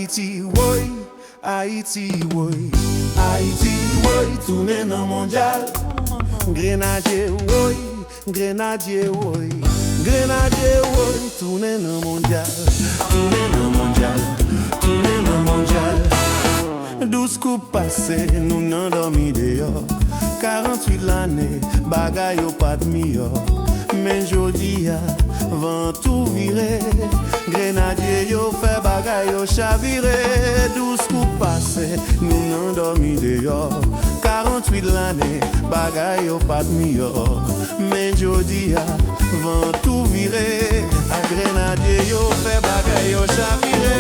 Haïti, oui, Haïti, oui. Haïti, oui, tourner dans le mondial. Grenadier, oui, Grenadier, oui. Grenadier, oui, tourner dans le mondial. Tourner dans le mondial, tourner dans le mondial. 12 coups passés, nous n'en dormi dehors. 48 l'année, bagay yo pas de meilleur. Mais jodi a, vent tout viré. Grenadier yo fait bagay yo chaviré. 12 coups passés, nous n'en dormi dehors. 48 l'année, bagay yo pas de meilleur. Mais jodi a, vent tout viré. A Grenadier yo fait bagay yo chaviré.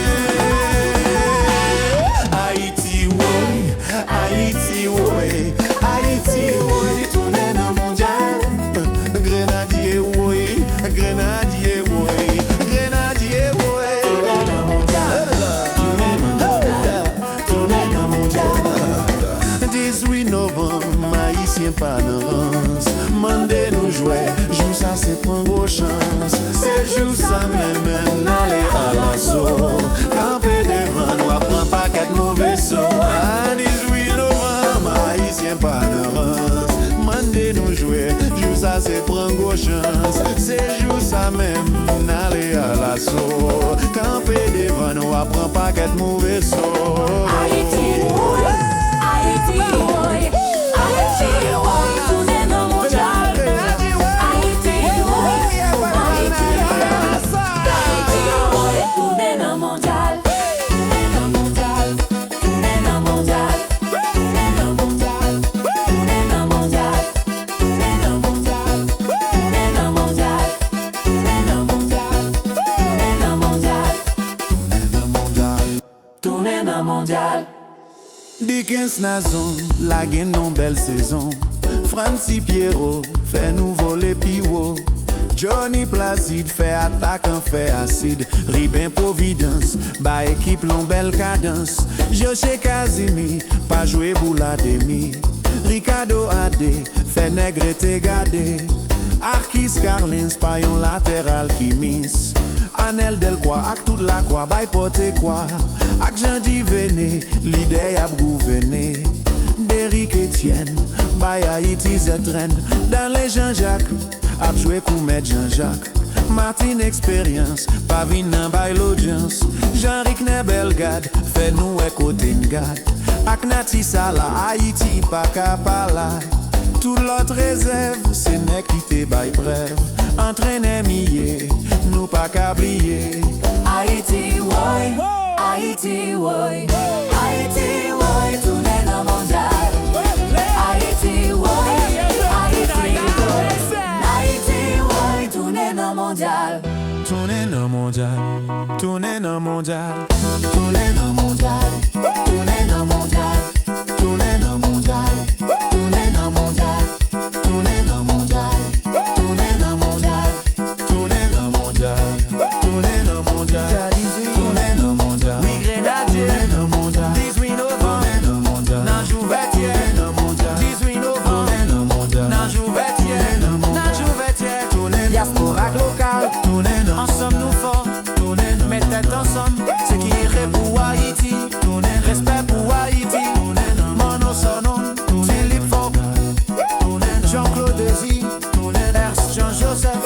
Haïti, oui, Haïti, oui. Haïti, oui, tourner dans le mondial. Grenadier, oui, Grenadier, oui. Grenadier, oui. Tourner dans le mondial. Tourner dans le mondial. 18 novembre, Haïtien pas d'avance. Mandez nous jouer, joue ça c'est prendre vos chances. C'est joue ça même, aller à l'assaut. Camper devant nous, apprends pas qu'être mauvais saut. 18 novembre, Haïtien pas d'avance. Mandez nous jouer, joue ça c'est prendre vos chances. C'est joue ça même, aller à l'assaut. Camper devant nous, apprends pas qu'être mauvais saut. Haïti, oui, Haïti, oui. Haïti, oui, tourner dans le mondial. Haïti, oui, Haïti, oui. Haïti, oui, tourner dans le mondial. Tourner dans le mondial. Tourner dans le mondial. Tourner dans le mondial. Tourner dans le mondial. Tourner dans le mondial. Tourner dans le mondial. Tourner dans le mondial. Tourner dans le mondial. Tourner dans le mondial. Dickens Nazon, la gagne non belle saison. Francis Pierrot, fait nous voler piwo. Johnny Placide, fait attaque en fait acide. Ribin Providence, ba équipe l'on belle cadence. Joché Kazimi, pas joué boula demi. Ricardo Adé, fait nègre te gade. Arkis Carlins, pas yon latéral qui miss. Anel Delcroix, ak toute la croix, bay pote quoi. Ak Jean Divene, l'idée a gouverné. Derrick Etienne, bay Haïti zetren. Dans les Jean-Jacques, a joué Koumet Jean-Jacques. Martin Expérience, pas vin bay l'audience. Jean-Ric Nebelgade, fait nous écouter n'gade. Ak Nati Sala, Haïti pas kapala. Tout l'autre réserve, c'est nek qui te bay brève. Entraîné milliers, nous pas qu'ablier. Haïti, oui, Haïti, oui. Haïti, oui, tourner dans le mondial. Haïti, oui, Haïti, oui. Haïti, oui, tourner dans le mondial. Tourner dans le mondial, tourner dans le mondial, tourner dans le mondial, tourner dans le mondial, tourner dans le mondial, tourner dans le mondial, tourner dans le mondial, tourner dans le mondial, tourner dans le mondial, tourner dans le mondial, tourner dans le mondial. Oui, Grenadier, dans le mondial. 18 novembre, dans le mondial. Nan Jouvetier, dans le mondial. 18 novembre, dans le mondial. Nan Jouvetier, dans le mondial. Nan Jouvetier, tourner diaspora local, tourner. Ensemble nous forts, mettez tête ensemble, ce qui irait pour Haïti, respect pour Haïti, Mono Sonon, Philippe Fogg, Jean-Claude Désir, Ernst Jean-Joseph,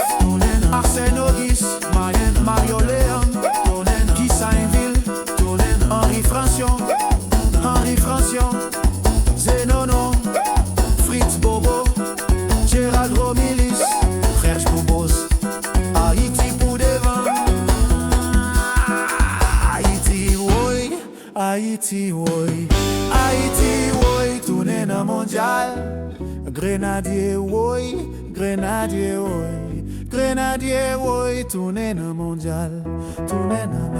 Arsène Auguste, Mario Léon, Guy Sainville, Henri Francion, Zenono, Fritz Bobo, Gérald Romilis, Frère Boubos, Haïti pour devant. Haïti, oui, Haïti, oui. Haïti, oui, tourner dans le mondial. Grenadier, oui, Grenadier, oui. Grenadier, oui, tourner dans le mondial. Tourner dans